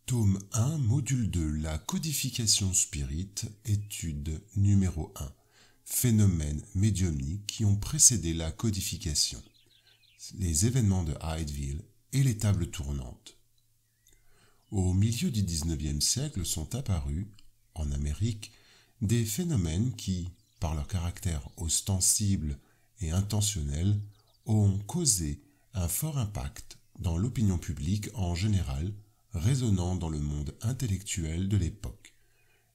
Tome 1, module 2, la codification spirit, étude numéro 1. Phénomènes médiumniques qui ont précédé la codification. Les événements de Hydeville et les tables tournantes. Au milieu du XIXe siècle sont apparus, en Amérique, des phénomènes qui, par leur caractère ostensible et intentionnel, ont causé un fort impact dans l'opinion publique en général, résonnant dans le monde intellectuel de l'époque.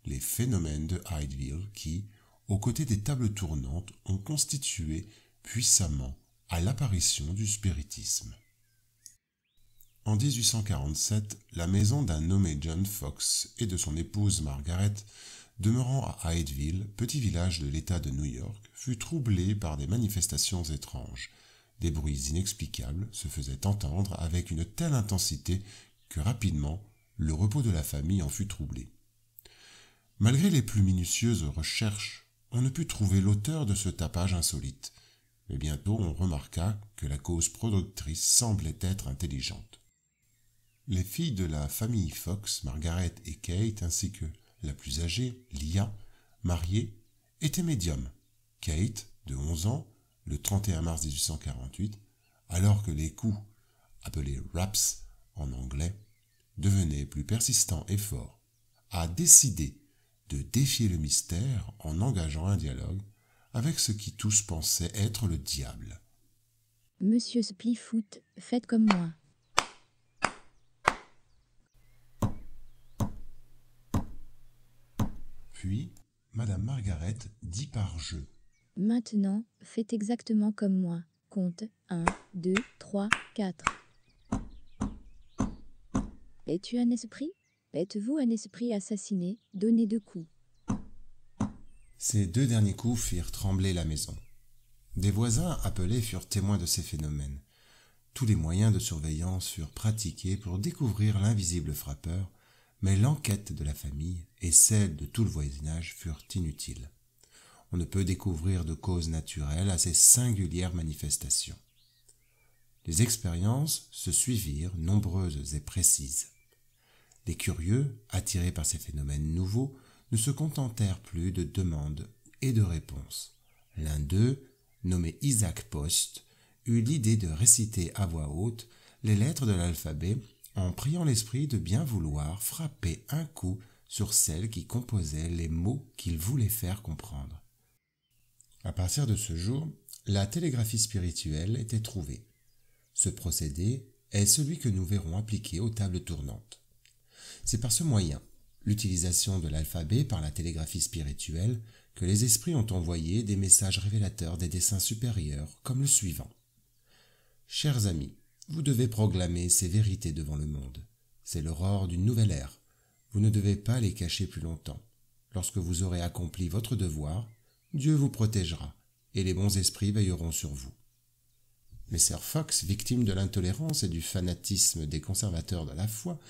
Les phénomènes de Hydeville qui, aux côtés des tables tournantes, ont constitué puissamment à l'apparition du spiritisme. En 1847, la maison d'un nommé John Fox et de son épouse Margaret, demeurant à Hydeville, petit village de l'État de New York, fut troublée par des manifestations étranges. Des bruits inexplicables se faisaient entendre avec une telle intensité que rapidement, le repos de la famille en fut troublé. Malgré les plus minutieuses recherches, on ne put trouver l'auteur de ce tapage insolite, mais bientôt on remarqua que la cause productrice semblait être intelligente. Les filles de la famille Fox, Margaret et Kate, ainsi que la plus âgée, Leah, mariée, étaient médiums. Kate, de 11 ans, le 31 mars 1848, alors que les coups, appelés raps en anglais, devenaient plus persistants et forts, a décidé de défier le mystère en engageant un dialogue avec ce qui tous pensaient être le diable. Monsieur Splifoot, faites comme moi. Puis, Madame Margaret dit par jeu. Maintenant, faites exactement comme moi. Compte 1, 2, 3, 4. Es-tu un esprit? Êtes-vous un esprit assassiné? Donnez 2 coups. Ces 2 derniers coups firent trembler la maison. Des voisins appelés furent témoins de ces phénomènes. Tous les moyens de surveillance furent pratiqués pour découvrir l'invisible frappeur, mais l'enquête de la famille et celle de tout le voisinage furent inutiles. On ne peut découvrir de cause naturelle à ces singulières manifestations. Les expériences se suivirent, nombreuses et précises. Les curieux, attirés par ces phénomènes nouveaux, ne se contentèrent plus de demandes et de réponses. L'un d'eux, nommé Isaac Post, eut l'idée de réciter à voix haute les lettres de l'alphabet en priant l'esprit de bien vouloir frapper un coup sur celles qui composaient les mots qu'il voulait faire comprendre. À partir de ce jour, la télégraphie spirituelle était trouvée. Ce procédé est celui que nous verrons appliqué aux tables tournantes. C'est par ce moyen, l'utilisation de l'alphabet par la télégraphie spirituelle, que les esprits ont envoyé des messages révélateurs des desseins supérieurs, comme le suivant. Chers amis, vous devez proclamer ces vérités devant le monde. C'est l'aurore d'une nouvelle ère. Vous ne devez pas les cacher plus longtemps. Lorsque vous aurez accompli votre devoir, Dieu vous protégera, et les bons esprits veilleront sur vous. Les sœurs Fox, victimes de l'intolérance et du fanatisme des conservateurs de la foi,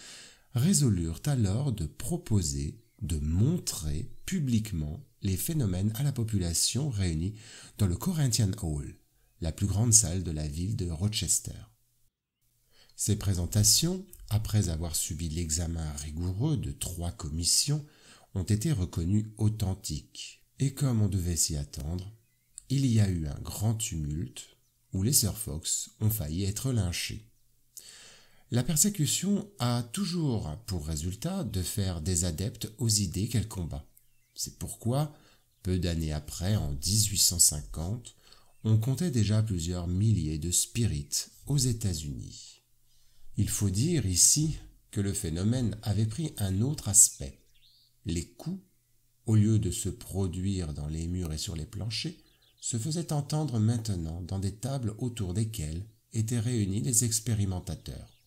résolurent alors de proposer, de montrer publiquement les phénomènes à la population réunie dans le Corinthian Hall, la plus grande salle de la ville de Rochester. Ces présentations, après avoir subi l'examen rigoureux de 3 commissions, ont été reconnues authentiques. Et comme on devait s'y attendre, il y a eu un grand tumulte où les sœurs Fox ont failli être lynchées. La persécution a toujours pour résultat de faire des adeptes aux idées qu'elle combat. C'est pourquoi, peu d'années après, en 1850, on comptait déjà plusieurs milliers de spirites aux États-Unis. Il faut dire ici que le phénomène avait pris un autre aspect. Les coups, au lieu de se produire dans les murs et sur les planchers, se faisaient entendre maintenant dans des tables autour desquelles étaient réunis les expérimentateurs.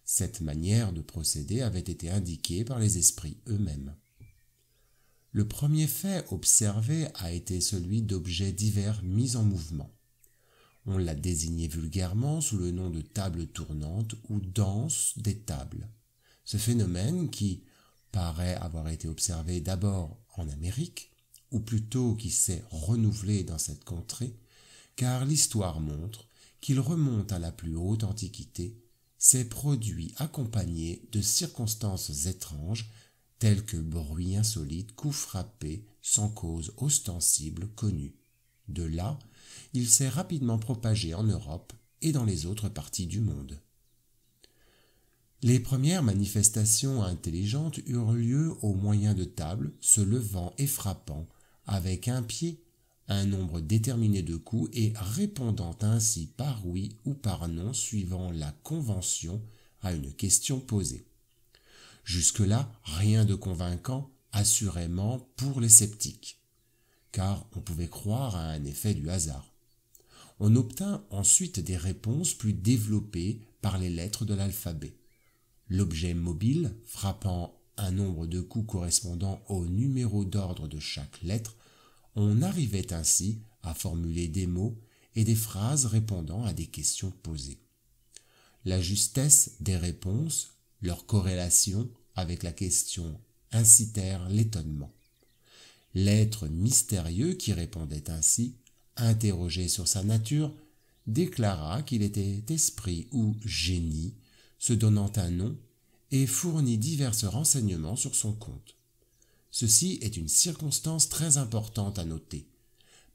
Cette manière de procéder avait été indiquée par les esprits eux-mêmes. Le premier fait observé a été celui d'objets divers mis en mouvement. On l'a désigné vulgairement sous le nom de table tournante ou danse des tables. Ce phénomène qui paraît avoir été observé d'abord en Amérique, ou plutôt qui s'est renouvelé dans cette contrée, car l'histoire montre qu'il remonte à la plus haute antiquité, s'est produit accompagné de circonstances étranges telles que bruits insolites, coups frappés sans cause ostensible connue. De là, il s'est rapidement propagé en Europe et dans les autres parties du monde. Les premières manifestations intelligentes eurent lieu au moyen de tables se levant et frappant avec un pied un nombre déterminé de coups et répondant ainsi par oui ou par non suivant la convention à une question posée. Jusque-là, rien de convaincant, assurément pour les sceptiques, car on pouvait croire à un effet du hasard. On obtint ensuite des réponses plus développées par les lettres de l'alphabet. L'objet mobile, frappant un nombre de coups correspondant au numéro d'ordre de chaque lettre, on arrivait ainsi à formuler des mots et des phrases répondant à des questions posées. La justesse des réponses, leur corrélation avec la question incitèrent l'étonnement. L'être mystérieux qui répondait ainsi, interrogé sur sa nature, déclara qu'il était esprit ou génie, se donnant un nom, et fournit divers renseignements sur son compte. Ceci est une circonstance très importante à noter.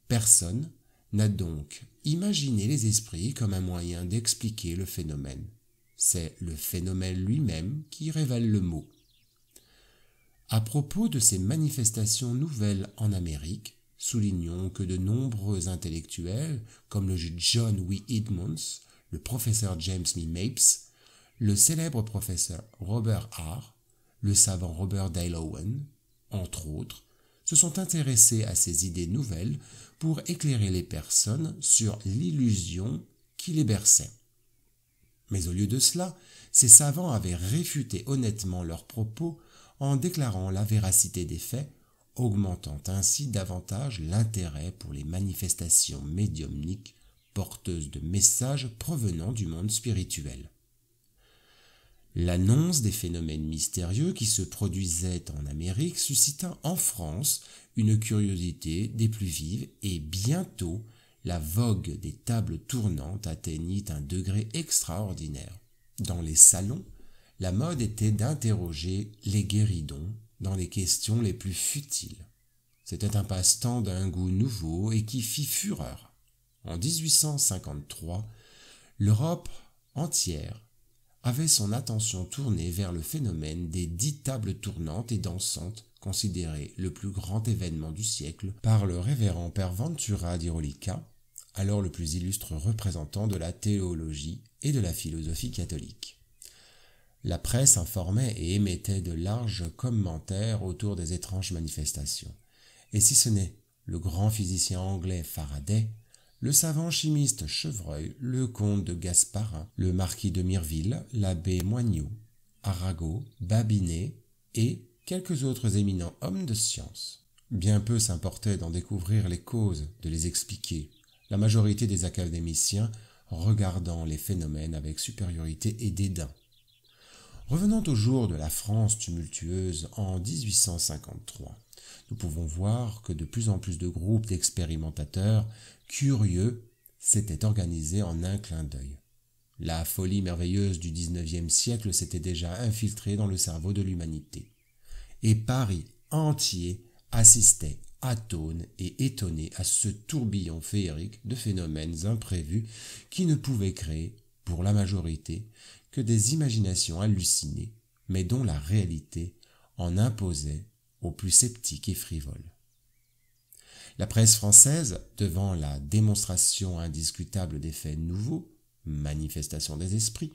Personne n'a donc imaginé les esprits comme un moyen d'expliquer le phénomène. C'est le phénomène lui-même qui révèle le mot. À propos de ces manifestations nouvelles en Amérique, soulignons que de nombreux intellectuels, comme le John W. Edmonds, le professeur James Lee Mapes, le célèbre professeur Robert Hart, le savant Robert Dale Owen, entre autres, se sont intéressés à ces idées nouvelles pour éclairer les personnes sur l'illusion qui les berçait. Mais au lieu de cela, ces savants avaient réfuté honnêtement leurs propos en déclarant la véracité des faits, augmentant ainsi davantage l'intérêt pour les manifestations médiumniques porteuses de messages provenant du monde spirituel. L'annonce des phénomènes mystérieux qui se produisaient en Amérique suscita en France une curiosité des plus vives et bientôt la vogue des tables tournantes atteignit un degré extraordinaire. Dans les salons, la mode était d'interroger les guéridons dans les questions les plus futiles. C'était un passe-temps d'un goût nouveau et qui fit fureur. En 1853, l'Europe entière avait son attention tournée vers le phénomène des 10 tables tournantes et dansantes, considéré le plus grand événement du siècle par le révérend père Ventura di Rolica, alors le plus illustre représentant de la théologie et de la philosophie catholique. La presse informait et émettait de larges commentaires autour des étranges manifestations. Et si ce n'est le grand physicien anglais Faraday, le savant chimiste Chevreuil, le comte de Gasparin, le marquis de Mireville, l'abbé Moignot, Arago, Babinet et quelques autres éminents hommes de science. Bien peu s'importaient d'en découvrir les causes, de les expliquer, la majorité des académiciens regardant les phénomènes avec supériorité et dédain. Revenant au jour de la France tumultueuse en 1853, nous pouvons voir que de plus en plus de groupes d'expérimentateurs curieux s'étaient organisés en un clin d'œil. La folie merveilleuse du XIXe siècle s'était déjà infiltrée dans le cerveau de l'humanité. Et Paris entier assistait atone et étonné à ce tourbillon féerique de phénomènes imprévus qui ne pouvaient créer, pour la majorité, que des imaginations hallucinées, mais dont la réalité en imposait aux plus sceptiques et frivoles. La presse française, devant la démonstration indiscutable des faits nouveaux, manifestation des esprits,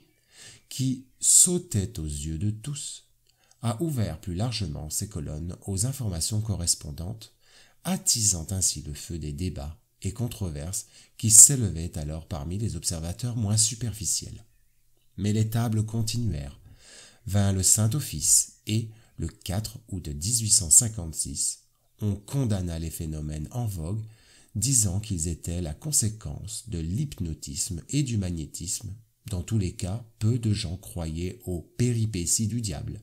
qui sautait aux yeux de tous, a ouvert plus largement ses colonnes aux informations correspondantes, attisant ainsi le feu des débats et controverses qui s'élevaient alors parmi les observateurs moins superficiels. Mais les tables continuèrent. Vint le Saint-Office et, le 4 août 1856, on condamna les phénomènes en vogue, disant qu'ils étaient la conséquence de l'hypnotisme et du magnétisme. Dans tous les cas, peu de gens croyaient aux péripéties du diable,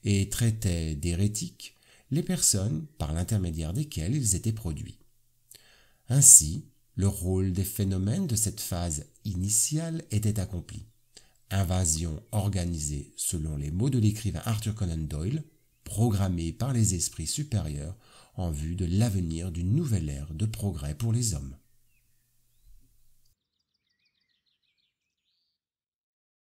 et traitaient d'hérétiques les personnes par l'intermédiaire desquelles ils étaient produits. Ainsi, le rôle des phénomènes de cette phase initiale était accompli. Invasion organisée selon les mots de l'écrivain Arthur Conan Doyle, programmée par les esprits supérieurs en vue de l'avenir d'une nouvelle ère de progrès pour les hommes.